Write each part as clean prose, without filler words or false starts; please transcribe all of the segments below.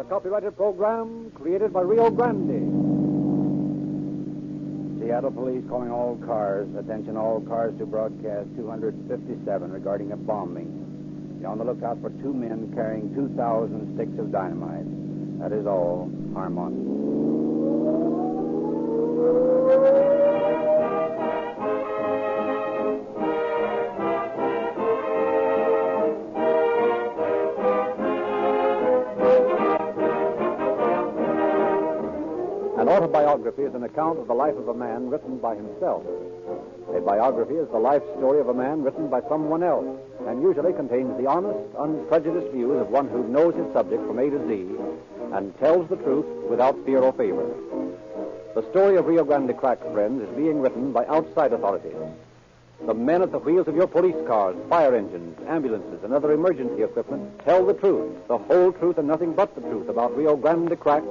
a copyrighted program created by Rio Grande. Seattle Police calling all cars. Attention all cars to broadcast 257 regarding a bombing. Be on the lookout for 2 men carrying 2,000 sticks of dynamite. That is all. Harmon. An autobiography is an account of the life of a man written by himself. A biography is the life story of a man written by someone else, and usually contains the honest, unprejudiced views of one who knows his subject from A to Z and tells the truth without fear or favor. The story of Rio Grande Crack, friends, is being written by outside authorities. The men at the wheels of your police cars, fire engines, ambulances, and other emergency equipment tell the truth, the whole truth and nothing but the truth about Rio Grande Crack,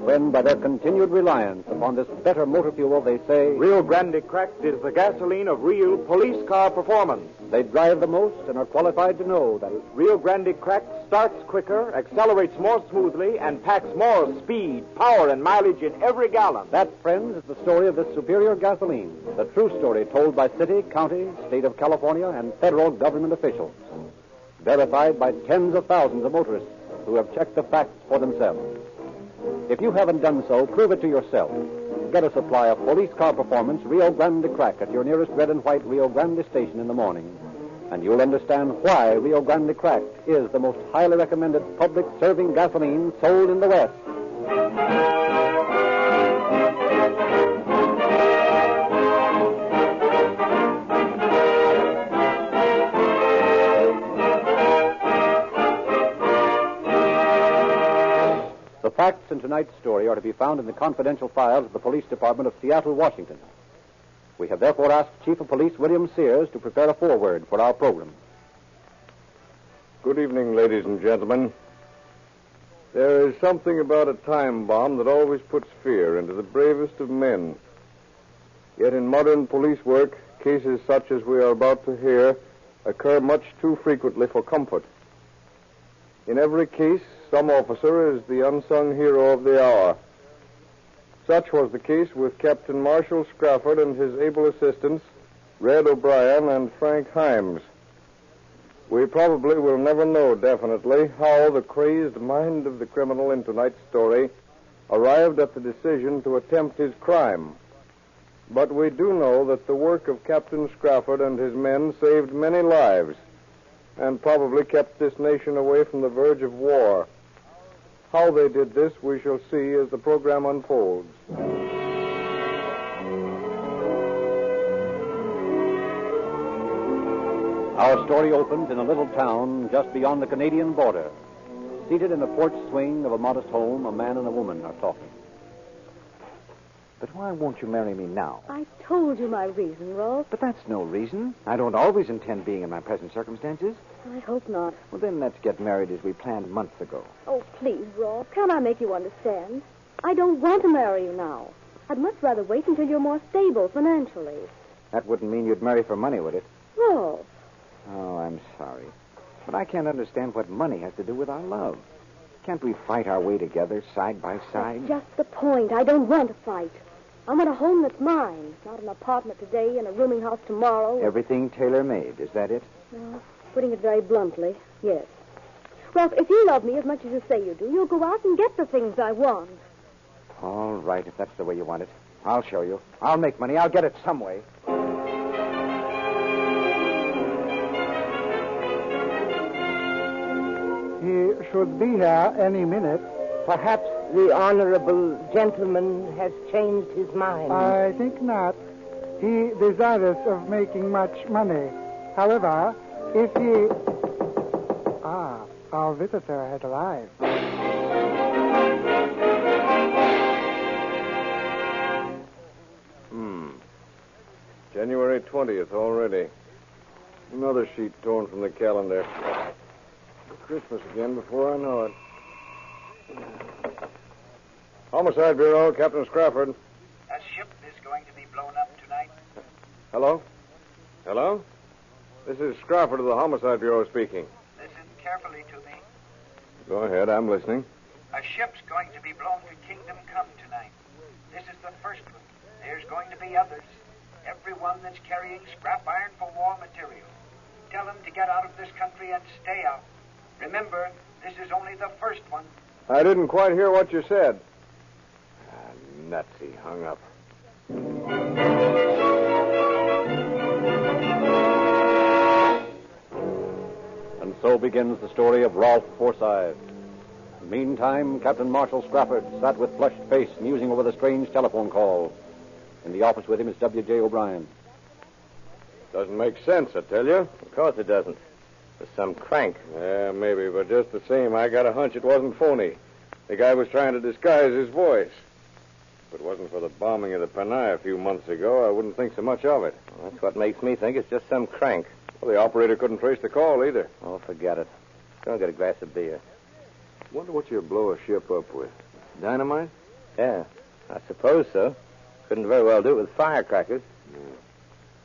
when, by their continued reliance upon this better motor fuel, they say, Rio Grande Cracked is the gasoline of real police car performance. They drive the most and are qualified to know that Rio Grande Cracked starts quicker, accelerates more smoothly, and packs more speed, power, and mileage in every gallon. That, friends, is the story of this superior gasoline, the true story told by city, county, state of California, and federal government officials, verified by tens of thousands of motorists who have checked the facts for themselves. If you haven't done so, prove it to yourself. Get a supply of police car performance Rio Grande Crack at your nearest red and white Rio Grande station in the morning, and you'll understand why Rio Grande Crack is the most highly recommended public serving gasoline sold in the West. The facts in tonight's story are to be found in the confidential files of the Police Department of Seattle, Washington. We have therefore asked Chief of Police William Sears to prepare a foreword for our program. Good evening, ladies and gentlemen. There is something about a time bomb that always puts fear into the bravest of men. Yet in modern police work, cases such as we are about to hear occur much too frequently for comfort. In every case, some officer is the unsung hero of the hour. Such was the case with Captain Marshall Scrafford and his able assistants, Red O'Brien and Frank Himes. We probably will never know definitely how the crazed mind of the criminal in tonight's story arrived at the decision to attempt his crime. But we do know that the work of Captain Scrafford and his men saved many lives and probably kept this nation away from the verge of war. How they did this, we shall see as the program unfolds. Our story opens in a little town just beyond the Canadian border. Seated in the porch swing of a modest home, a man and a woman are talking. But why won't you marry me now? I told you my reason, Rolf. But that's no reason. I don't always intend being in my present circumstances. I hope not. Well, then let's get married as we planned months ago. Oh, please, Rolf, can't I make you understand? I don't want to marry you now. I'd much rather wait until you're more stable financially. That wouldn't mean you'd marry for money, would it? Rolf. Oh, I'm sorry. But I can't understand what money has to do with our love. Can't we fight our way together, side by side? That's just the point. I don't want to fight. I want a home that's mine, not an apartment today and a rooming house tomorrow. Everything tailor-made, is that it? Well, putting it very bluntly, yes. Ralph, if you love me as much as you say you do, you'll go out and get the things I want. All right, if that's the way you want it. I'll show you. I'll make money. I'll get it some way. He should be here any minute. Perhaps the honorable gentleman has changed his mind. I think not. He desirous of making much money. However, if he... our visitor has arrived. January 20th already. Another sheet torn from the calendar. Christmas again before I know it. Homicide Bureau, Captain Scrafford. That ship is going to be blown up tonight. Hello? Hello? This is Scrafford of the Homicide Bureau speaking. Listen carefully to me. Go ahead, I'm listening. A A ship's going to be blown to Kingdom Come tonight. This is the first one. There's going to be others. Everyone that's carrying scrap iron for war material. Tell them to get out of this country and stay out. Remember, this is only the first one. I didn't quite hear what you said. Nuts, he hung up. And so begins the story of Rolf Forsyth. Meantime, Captain Marshall Scrappard sat with flushed face musing over the strange telephone call. In the office with him is W.J. O'Brien. Doesn't make sense, I tell you. Of course it doesn't. There's some crank. Yeah, maybe, but just the same, I got a hunch it wasn't phony. The guy was trying to disguise his voice. If it wasn't for the bombing of the Panay a few months ago, I wouldn't think so much of it. Well, that's what makes me think it's just some crank. Well, the operator couldn't trace the call either. Oh, forget it. Go and get a glass of beer. Wonder what you blow a ship up with. Dynamite? Yeah, I suppose so. Couldn't very well do it with firecrackers. Yeah.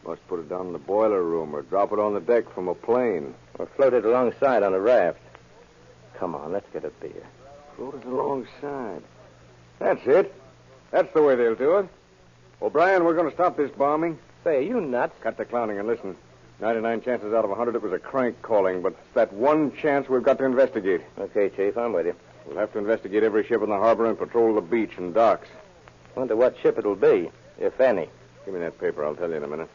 Must put it down in the boiler room or drop it on the deck from a plane. Or float it alongside on a raft. Come on, let's get a beer. Float it alongside. That's it. That's the way they'll do it. O'Brien, we're going to stop this bombing. Say, are you nuts? Cut the clowning and listen. 99 chances out of 100 it was a crank calling, but it's that one chance we've got to investigate. Okay, Chief, I'm with you. We'll have to investigate every ship in the harbor and patrol the beach and docks. Wonder what ship it'll be, if any. Give me that paper. I'll tell you in a minute.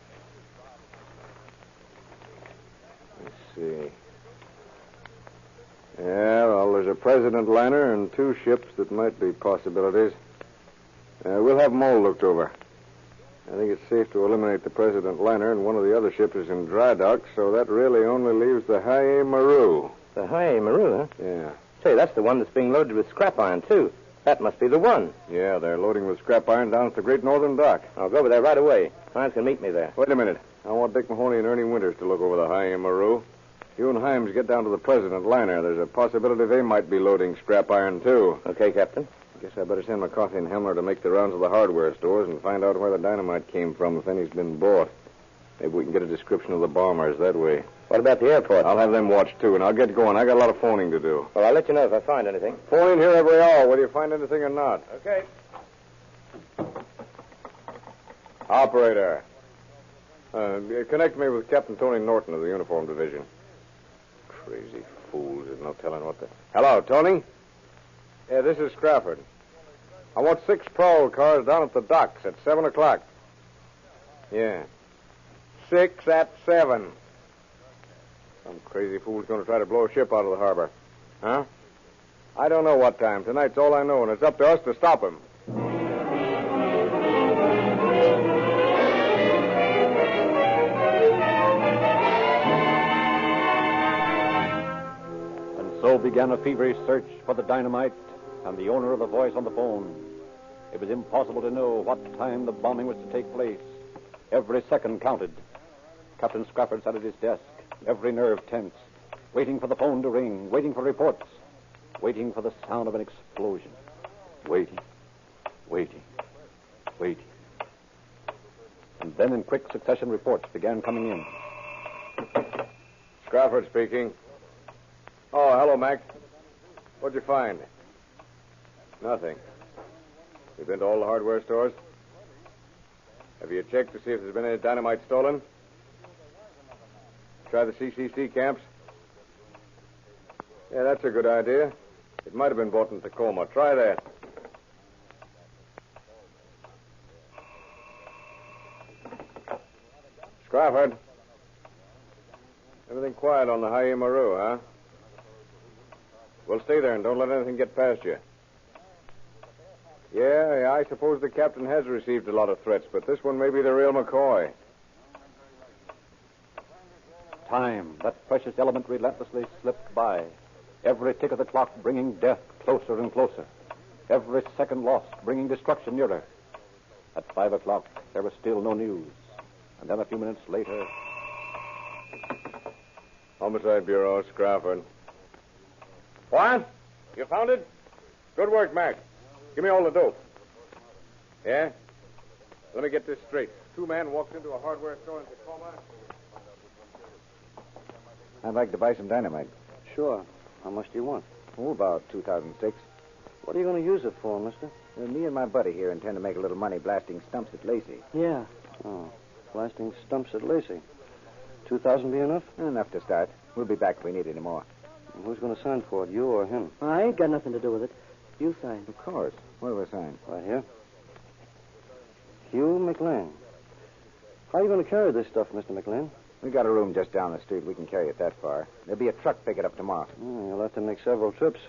Let's see. Yeah, well, there's a President liner and two ships that might be possibilities. We'll have them all looked over. I think it's safe to eliminate the President liner, and one of the other ships is in dry dock, so that really only leaves the Haye Maru. The Haye Maru, huh? Yeah. Say, that's the one that's being loaded with scrap iron, too. That must be the one. Yeah, they're loading with scrap iron down at the Great Northern Dock. I'll go over there right away. Hines can meet me there. Wait a minute. I want Dick Mahoney and Ernie Winters to look over the Haye Maru. You and Himes get down to the President liner. There's a possibility they might be loading scrap iron, too. Okay, Captain. Guess I better send McCarthy and Hemler to make the rounds of the hardware stores and find out where the dynamite came from, if any's been bought. Maybe we can get a description of the bombers that way. What about the airport? I'll have them watched, too, and I'll get going. I got a lot of phoning to do. Well, I'll let you know if I find anything. Phone in here every hour, whether you find anything or not. Okay. Operator. Connect me with Captain Tony Norton of the Uniform Division. Crazy fools. There's no telling what the... Hello, Tony? Yeah, this is Scrappard. I want 6 prowl cars down at the docks at 7 o'clock. Yeah. 6 at 7. Some crazy fool's going to try to blow a ship out of the harbor. Huh? I don't know what time. Tonight's all I know, and it's up to us to stop him. And so began a feverish search for the dynamite and the owner of the voice on the phone. It was impossible to know what time the bombing was to take place. Every second counted. Captain Scrappard sat at his desk, every nerve tense, waiting for the phone to ring, waiting for reports, waiting for the sound of an explosion. Waiting. And then in quick succession reports began coming in. Scrappard speaking. Oh, hello, Mac. What'd you find? Nothing. You been to all the hardware stores? Have you checked to see if there's been any dynamite stolen? Try the CCC camps? Yeah, that's a good idea. It might have been bought in Tacoma. Try that. Scrappard. Everything quiet on the Haye Maru, huh? Well, stay there and don't let anything get past you. Yeah, I suppose the captain has received a lot of threats, but this one may be the real McCoy. Time, that precious element, relentlessly slipped by. Every tick of the clock bringing death closer and closer. Every second lost bringing destruction nearer. At 5 o'clock, there was still no news. And then a few minutes later... Homicide Bureau, Scrappard. What? You found it? Good work, Mac. Give me all the dope. Yeah? Let me get this straight. 2 men walked into a hardware store in Tacoma. I'd like to buy some dynamite. Sure. How much do you want? Oh, about 2,000 sticks. What are you going to use it for, mister? Me and my buddy here intend to make a little money blasting stumps at Lacey. Yeah. Oh, blasting stumps at Lacey. 2,000 be enough? Enough to start. We'll be back if we need any more. And who's going to sign for it, you or him? I ain't got nothing to do with it. You sign. Of course. Where do I sign? Right here. Hugh McLean. How are you going to carry this stuff, Mr. McLean? We got a room just down the street. We can carry it that far. There'll be a truck pick it up tomorrow. You'll have to make several trips.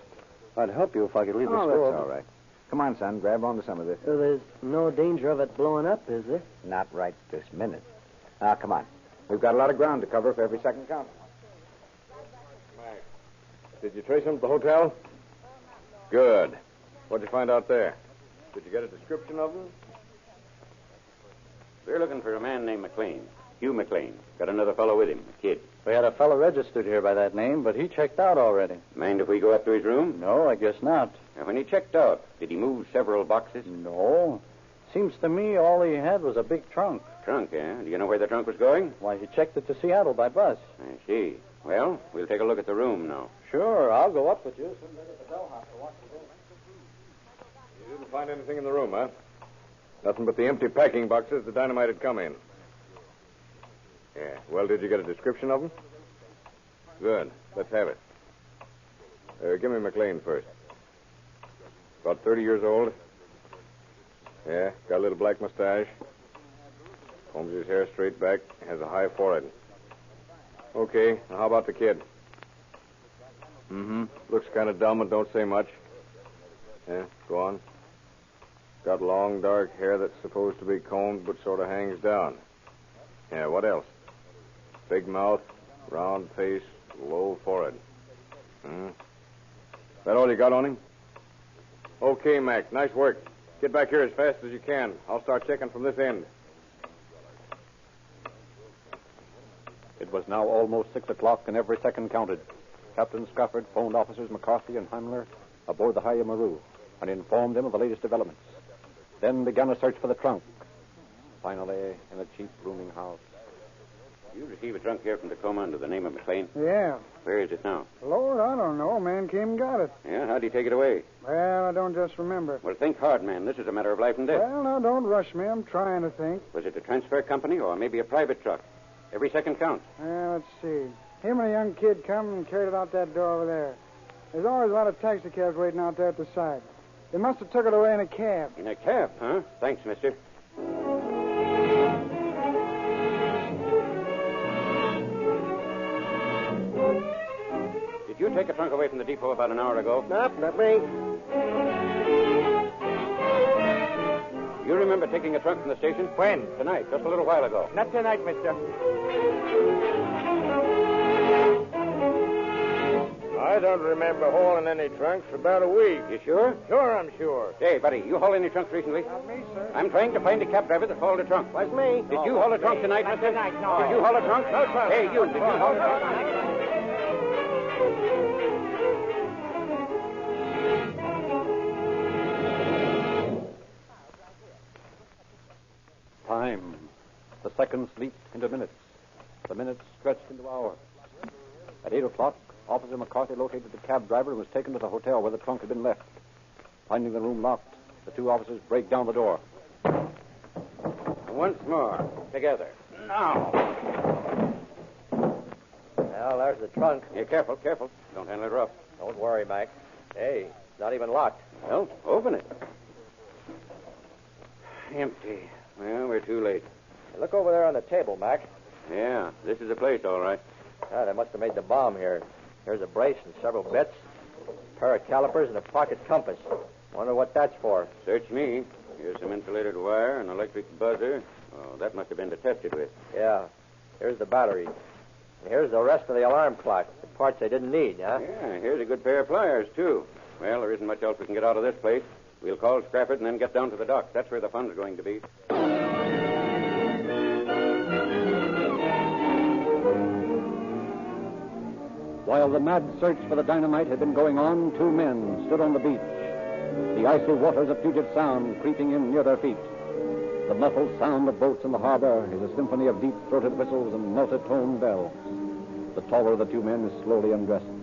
I'd help you if I could leave the Oh, store. that's all right. Come on, son. Grab on to some of this. So there's no danger of it blowing up, is there? Not right this minute. Now, come on. We've got a lot of ground to cover for every second count. Mac, did you trace them to the hotel? Good. What'd you find out there? Did you get a description of them? We're looking for a man named McLean. Hugh McLean. Got another fellow with him, a kid. We had a fellow registered here by that name, but he checked out already. Mind if we go up to his room? No, I guess not. Now, when he checked out, did he move several boxes? No. Seems to me all he had was a big trunk. Trunk, eh? Do you know where the trunk was going? Why, he checked it to Seattle by bus. I see. Well, we'll take a look at the room now. Sure, I'll go up with you. You didn't find anything in the room, huh? Nothing but the empty packing boxes the dynamite had come in. Yeah. Well, did you get a description of them? Good. Let's have it. Give me McLean first. About 30 years old. Yeah, got a little black mustache. Combs his hair straight back. Has a high forehead. Okay. Now, how about the kid? Mm-hmm. Looks kind of dumb and don't say much. Yeah, go on. Got long, dark hair that's supposed to be combed but sort of hangs down. Yeah, what else? Big mouth, round face, low forehead. That all you got on him? Okay, Mac. Nice work. Get back here as fast as you can. I'll start checking from this end. It was now almost 6 o'clock, and every second counted. Captain Scrafford phoned officers McCarthy and Heimler aboard the Haya Maru and informed them of the latest developments. Then began a search for the trunk. Finally, in a cheap rooming house. You received a trunk here from Tacoma under the name of McLean. Yeah. Where is it now? Lord, I don't know. A man came and got it. Yeah, how'd he take it away? Well, I don't just remember. Well, think hard, man. This is a matter of life and death. Well, now, don't rush me. I'm trying to think. Was it a transfer company or maybe a private truck? Every second counts. Well, let's see. Him and a young kid come and carried it out that door over there. There's always a lot of taxi cabs waiting out there at the side. They must have took it away in a cab. In a cab, huh? Thanks, mister. Did you take a trunk away from the depot about an hour ago? Nope, not me. You remember taking a trunk from the station? When? Tonight, just a little while ago. Not tonight, mister. I don't remember hauling any trunks for about a week. You sure? Sure, I'm sure. Hey, buddy, you haul any trunks recently? Not me, sir. I'm trying to find a cab driver that hauled a trunk. Was me. Did you haul a trunk tonight, Not mister? tonight, no. Did you haul a trunk? No trunk. Hey, you, did you haul a trunk tonight? Time. The seconds leaped into minutes. The minutes stretched into hours. At 8 o'clock, Officer McCarthy located the cab driver and was taken to the hotel where the trunk had been left. Finding the room locked, the two officers break down the door. Once more. Together. Now. Well, there's the trunk. Yeah, careful, careful. Don't handle it rough. Don't worry, Mac. Hey, it's not even locked. Well, open it. Empty. Well, we're too late. Look over there on the table, Mac. Yeah, this is the place, all right. Ah, they must have made the bomb here. Here's a brace and several bits, a pair of calipers, and a pocket compass. Wonder what that's for. Search me. Here's some insulated wire, an electric buzzer. Oh, that must have been to test it with. Yeah. Here's the battery. And here's the rest of the alarm clock, the parts they didn't need, huh? Yeah, here's a good pair of pliers, too. Well, there isn't much else we can get out of this place. We'll call Scrafford and then get down to the dock. That's where the fun's going to be. While the mad search for the dynamite had been going on, two men stood on the beach. The icy waters of Puget Sound creeping in near their feet. The muffled sound of boats in the harbor is a symphony of deep-throated whistles and multi-toned bells. The taller of the two men is slowly undressing.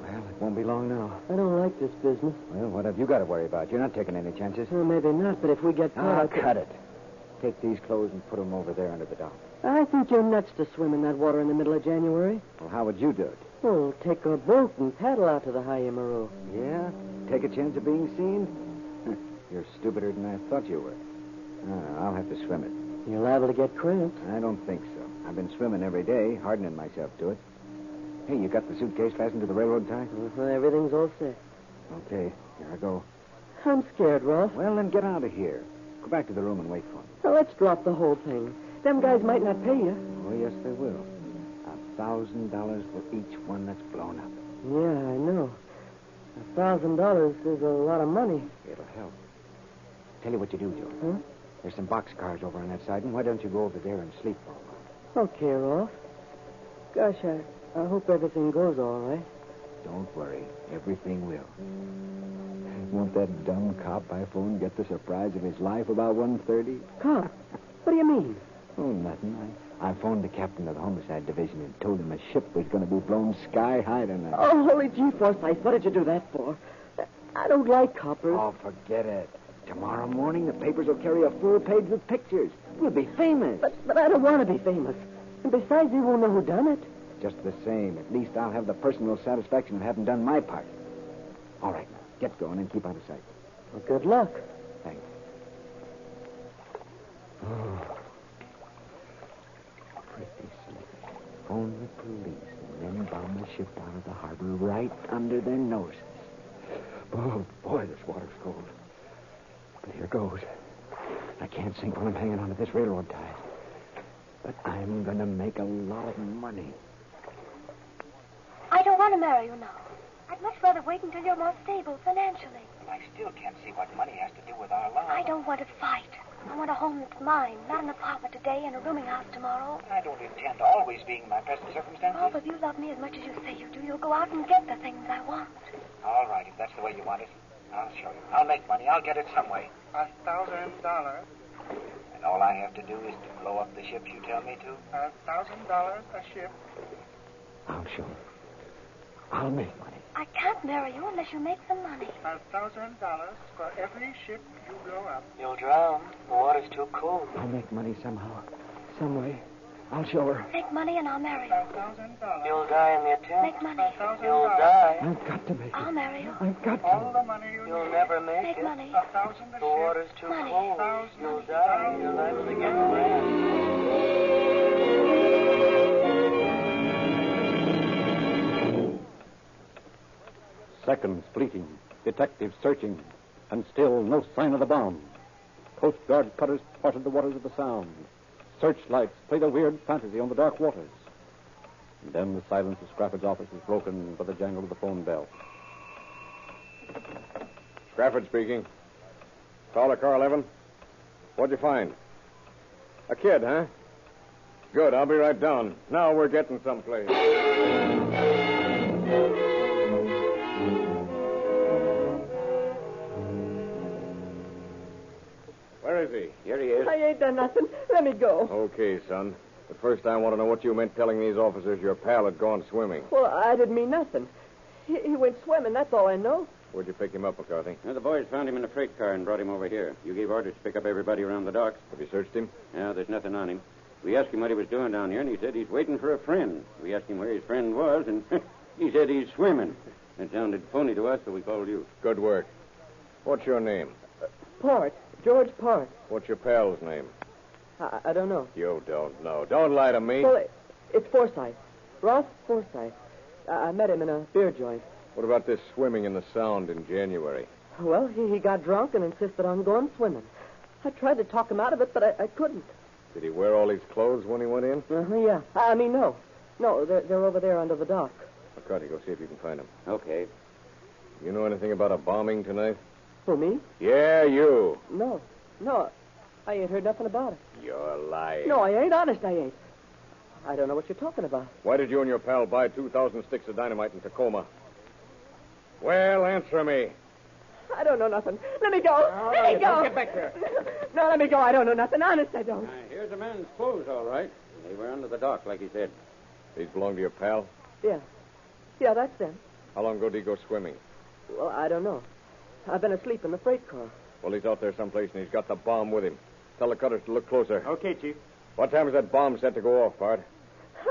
Well, Won't be long now. I don't like this business. Well, what have you got to worry about? You're not taking any chances. Well, maybe not, but if we get caught... Cut it. Take these clothes and put them over there under the dock. I think you're nuts to swim in that water in the middle of January. Well, how would you do it? Well, take a boat and paddle out to the high Emerald. Yeah? Take a chance of being seen? You're stupider than I thought you were. I'll have to swim it. You're liable to get cramps. I don't think so. I've been swimming every day, hardening myself to it. Hey, you got the suitcase fastened to the railroad tie? Everything's all set. Okay, here I go. I'm scared, Ross. Well, then get out of here. Go back to the room and wait for me. Now, let's drop the whole thing. Them guys might not pay you. Oh, yes, they will. $1,000 for each one that's blown up. Yeah, I know. $1,000 is a lot of money. It'll help. Tell you what you do, Joe. Huh? There's some boxcars over on that side, and why don't you go over there and sleep for a while? Okay, Ross. Gosh, I hope everything goes all right. Don't worry. Everything will. Won't that dumb cop I phoned get the surprise of his life about 1:30? Cop? What do you mean? Oh, nothing. I phoned the captain of the homicide division and told him a ship was going to be blown sky high tonight. Oh, holy gee, Forsyth, what did you do that for? I don't like coppers. Oh, forget it. Tomorrow morning, the papers will carry a full page with pictures. We'll be famous. But I don't want to be famous. And besides, you won't know who done it. Just the same. At least I'll have the personal satisfaction of having done my part. All right, now, get going and keep out of sight. Well, good luck. Thanks. Oh. Pretty slick. Phone the police and then bomb the ship out of the harbor right under their noses. Oh, boy, this water's cold. But here goes. I can't sink while I'm hanging onto this railroad tie. But I'm going to make a lot of money. I don't want to marry you now. I'd much rather wait until you're more stable financially. I still can't see what money has to do with our love. I don't want to fight. I want a home that's mine, not an apartment today and a rooming house tomorrow. I don't intend always being in my present circumstances. Oh, if you love me as much as you say you do, you'll go out and get the things I want. All right, if that's the way you want it, I'll show you. I'll make money. I'll get it some way. $1,000. And all I have to do is to blow up the ships you tell me to? $1,000 a ship. I'll show you. I'll make money. I can't marry you unless you make some money. $1,000 for every ship you blow up. You'll drown. The water's too cold. I'll make money somehow. Some way. I'll show her. Make money and I'll marry you. $1,000. You'll die in the attempt. Make money. You'll die. I've got to make it. I'll marry you. I've got to. All the money You'll never make Make it. money. 1,000 a The water's too Money. cold. You'll die. You'll liable to get cramps. Seconds fleeting, detectives searching, and still no sign of the bomb. Coast Guard cutters parted the waters of the Sound. Searchlights played a weird fantasy on the dark waters. And then the silence of Scrafford's office was broken by the jangle of the phone bell. Crawford speaking. Caller car 11. What'd you find? A kid, huh? Good, I'll be right down. Now we're getting someplace. Where is he? Here he is. I ain't done nothing. Let me go. Okay, son. But first I want to know what you meant telling these officers your pal had gone swimming. Well, I didn't mean nothing. He went swimming, that's all I know. Where'd you pick him up, McCarthy? Well, the boys found him in a freight car and brought him over here. You gave orders to pick up everybody around the docks. Have you searched him? Yeah, there's nothing on him. We asked him what he was doing down here, and he said he's waiting for a friend. We asked him where his friend was, and he said he's swimming. It sounded phony to us, so we called you. Good work. What's your name? Port. George Port. What's your pal's name? I don't know. You don't know. Don't lie to me. Well, it's Forsyth. Ross Forsyth. I met him in a beer joint. What about this swimming in the Sound in January? Well, he got drunk and insisted on going swimming. I tried to talk him out of it, but I couldn't. Did he wear all his clothes when he went in? Yeah. I mean, no. No, they're over there under the dock. McCarthy, go see if you can find him. Okay. You know anything about a bombing tonight? Who, me? Yeah, you. No. I ain't heard nothing about it. You're lying. No, I ain't. Honest, I ain't. I don't know what you're talking about. Why did you and your pal buy 2,000 sticks of dynamite in Tacoma? Well, answer me. I don't know nothing. Let me go. Let me go. Get back there. No, let me go. I don't know nothing. Honest, I don't. Here's a man's clothes, all right. They were under the dock, like he said. These belong to your pal? Yeah, that's them. How long ago did he go swimming? Well, I don't know. I've been asleep in the freight car. Well, he's out there someplace, and he's got the bomb with him. Tell the cutters to look closer. Okay, Chief. What time is that bomb set to go off, Bart?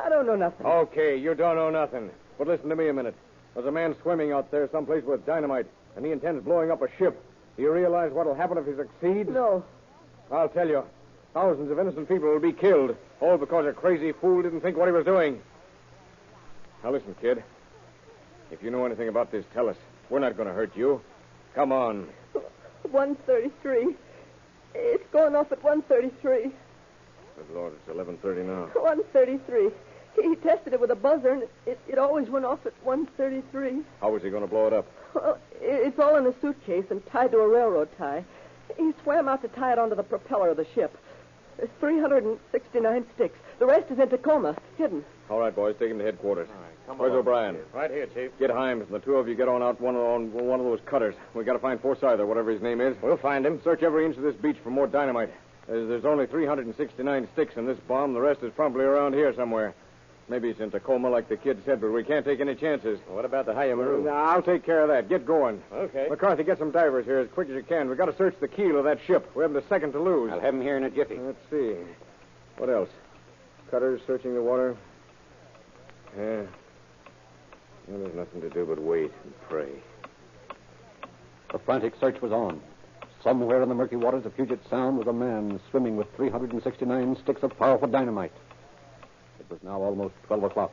I don't know nothing. Okay, you don't know nothing. But listen to me a minute. There's a man swimming out there someplace with dynamite, and he intends blowing up a ship. Do you realize what'll happen if he succeeds? No. I'll tell you. Thousands of innocent people will be killed, all because a crazy fool didn't think what he was doing. Now listen, kid. If you know anything about this, tell us. We're not going to hurt you. Come on. 1:33. It's going off at 1:33. Good Lord, it's 11:30 now. 1:33. He tested it with a buzzer, and it always went off at 1:33. How was he going to blow it up? Well, it's all in a suitcase and tied to a railroad tie. He swam out to tie it onto the propeller of the ship. There's 369 sticks. The rest is in Tacoma, hidden. All right, boys, take him to headquarters. All right, come Where's on. O'Brien? Right here, Chief. Get Himes, and the two of you get on out on one of those cutters. We got to find Forsyth, or whatever his name is. We'll find him. Search every inch of this beach for more dynamite. There's only 369 sticks in this bomb. The rest is probably around here somewhere. Maybe it's in Tacoma, like the kid said, but we can't take any chances. What about the Hayamaru? I'll take care of that. Get going. Okay. McCarthy, get some divers here as quick as you can. We've got to search the keel of that ship. We haven't a second to lose. I'll have him here in a jiffy. Let's see. What else? Cutters searching the water. Yeah. Well, there's nothing to do but wait and pray. The frantic search was on. Somewhere in the murky waters of Puget Sound was a man swimming with 369 sticks of powerful dynamite. It was now almost 12 o'clock.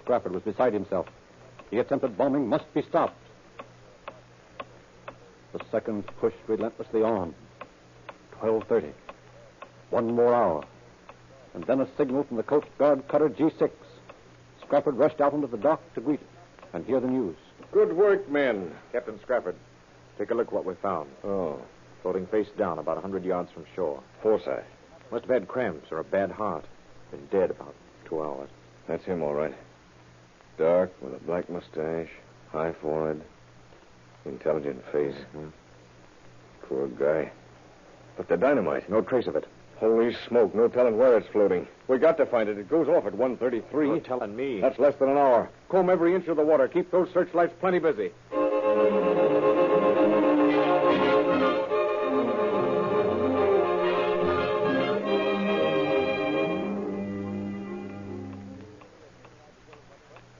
Scrappard was beside himself. The attempted bombing must be stopped. The seconds pushed relentlessly on. 12:30. One more hour. And then a signal from the Coast Guard cutter G6. Scrappard rushed out onto the dock to greet it and hear the news. Good work, men. Captain Scrappard, take a look what we found. Oh. Floating face down about 100 yards from shore. Forsyth. Must have had cramps or a bad heart. Been dead about 2 hours. That's him, all right. Dark, with a black mustache, high forehead, intelligent face. Mm-hmm. Poor guy. But the dynamite. No trace of it. Holy smoke, no telling where it's floating. We got to find it. It goes off at 1:33. You're telling me. That's less than an hour. Comb every inch of the water. Keep those searchlights plenty busy.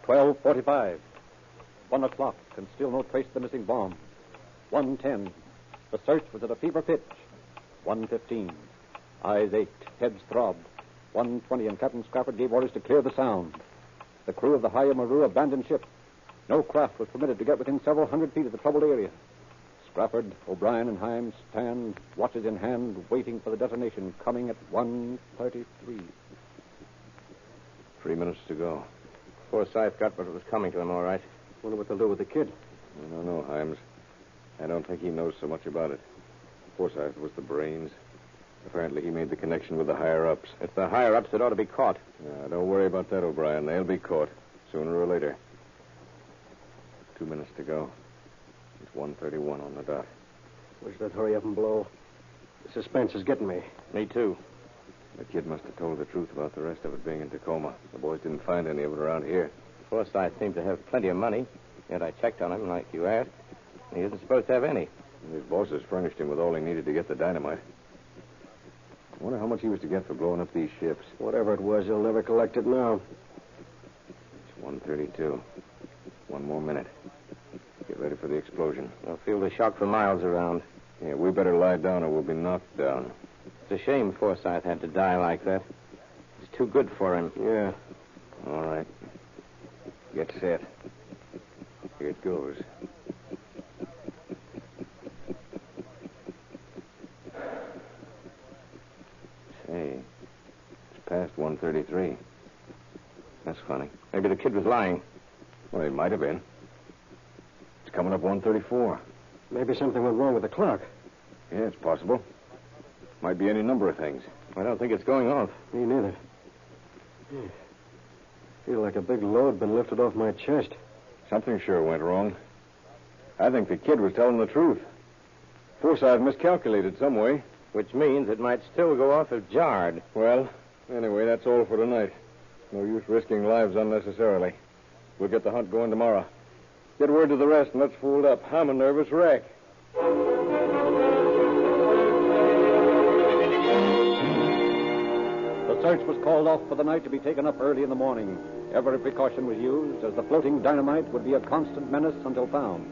$12:45. 1 o'clock, and still no trace of the missing bomb. 1:10. The search was at a fever pitch. 1:15. Eyes ached, heads throbbed. 1:20, and Captain Scrappard gave orders to clear the sound. The crew of the Hayamaru abandoned ship. No craft was permitted to get within several hundred feet of the troubled area. Scrappard, O'Brien, and Himes stand, watches in hand, waiting for the detonation, coming at 1:33. 3 minutes to go. Forsyth got what was coming to him, all right. Wonder what they'll do with the kid. I don't know, Himes. I don't think he knows so much about it. Forsyth was the brains. Apparently he made the connection with the higher-ups. It's the higher-ups that ought to be caught. Don't worry about that, O'Brien. They'll be caught, sooner or later. 2 minutes to go. It's 1:31 on the dot. Wish they'd hurry up and blow. The suspense is getting me. Me, too. The kid must have told the truth about the rest of it being in Tacoma. The boys didn't find any of it around here. Forsyth seemed to have plenty of money, yet I checked on him like you asked. He isn't supposed to have any. His bosses furnished him with all he needed to get the dynamite. I wonder how much he was to get for blowing up these ships. Whatever it was, he'll never collect it now. It's 1:32. 1 more minute. Get ready for the explosion. I'll feel the shock for miles around. Yeah, we better lie down or we'll be knocked down. It's a shame Forsyth had to die like that. It's too good for him. Yeah. All right. Get set. Here it goes. Say, it's past 1:33. That's funny. Maybe the kid was lying. Well, he might have been. It's coming up 1:34. Maybe something went wrong with the clock. Yeah, it's possible. Might be any number of things. I don't think it's going off. Me neither. Feel like a big load been lifted off my chest. Something sure went wrong. I think the kid was telling the truth. Forsyth miscalculated some way. Which means it might still go off if jarred. Well, anyway, that's all for tonight. No use risking lives unnecessarily. We'll get the hunt going tomorrow. Get word to the rest and let's fold up. I'm a nervous wreck. The search was called off for the night to be taken up early in the morning. Every precaution was used, as the floating dynamite would be a constant menace until found.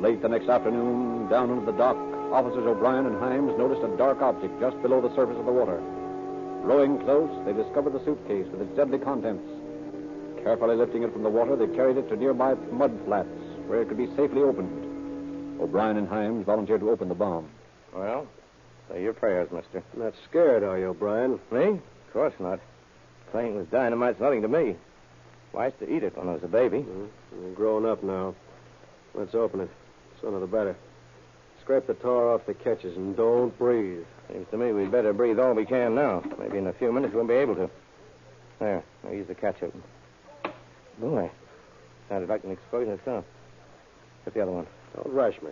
Late the next afternoon, down into the dock, Officers O'Brien and Himes noticed a dark object just below the surface of the water. Rowing close, they discovered the suitcase with its deadly contents. Carefully lifting it from the water, they carried it to nearby mud flats, where it could be safely opened. O'Brien and Himes volunteered to open the bomb. Well, say your prayers, mister. Not scared, are you, O'Brien? Me? Of course not. Playing with dynamite's nothing to me. I used to eat it when I was a baby. You're grown up now. Let's open it. Sooner the better. Scrape the tar off the catches and don't breathe. Seems to me we'd better breathe all we can now. Maybe in a few minutes we'll be able to. There. Now use the catch open. Boy. Sounded like an explosion itself. Get the other one. Don't rush me.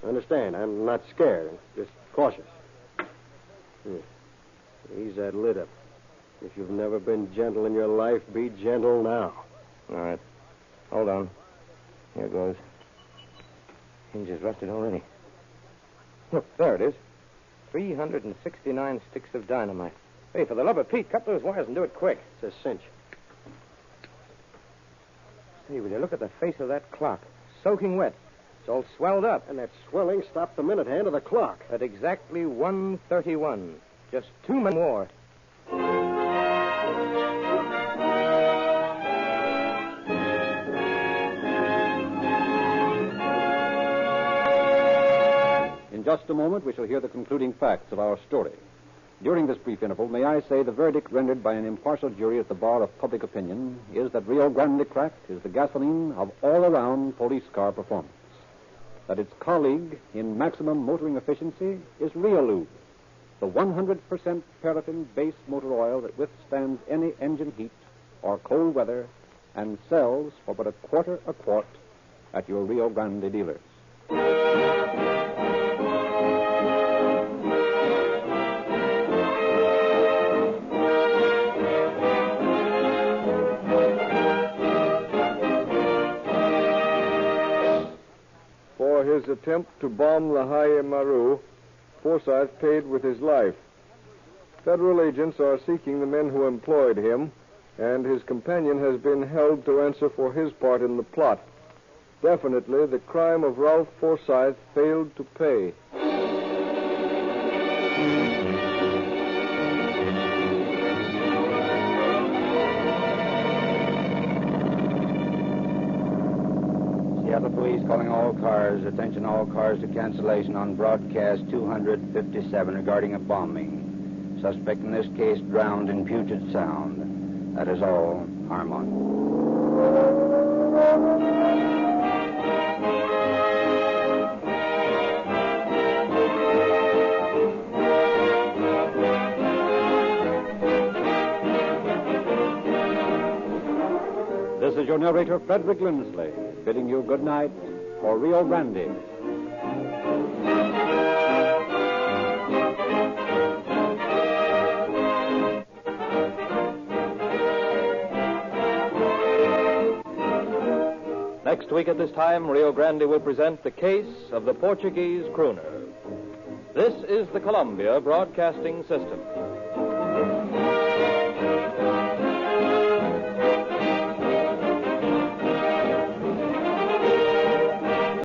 Understand, I'm not scared. I'm just cautious. Ease that lid up. If you've never been gentle in your life, be gentle now. All right. Hold on. Here goes. Hinge is rusted already. Look, there it is. 369 sticks of dynamite. Hey, for the love of Pete, cut those wires and do it quick. It's a cinch. Hey, will you look at the face of that clock? Soaking wet. It's all swelled up. And that swelling stopped the minute hand of the clock. At exactly 1:31. Just 2 minutes more. In just a moment, we shall hear the concluding facts of our story. During this brief interval, may I say the verdict rendered by an impartial jury at the bar of public opinion is that Rio Grande Cracked is the gasoline of all-around police car performance. That its colleague in maximum motoring efficiency is Riolube, the 100% paraffin-based motor oil that withstands any engine heat or cold weather and sells for but $1.25 a quart at your Rio Grande dealers. For his attempt to bomb the Haye Maru, Forsyth paid with his life. Federal agents are seeking the men who employed him, and his companion has been held to answer for his part in the plot. Definitely, the crime of Ralph Forsyth failed to pay. Seattle Police calling all cars. Attention all cars to cancellation on broadcast 257 regarding a bombing. Suspect in this case drowned in Puget Sound. That is all. Harmon. This is your narrator, Frederick Lindsley, bidding you good night for Rio Grande. Next week at this time, Rio Grande will present the case of the Portuguese crooner. This is the Columbia Broadcasting System.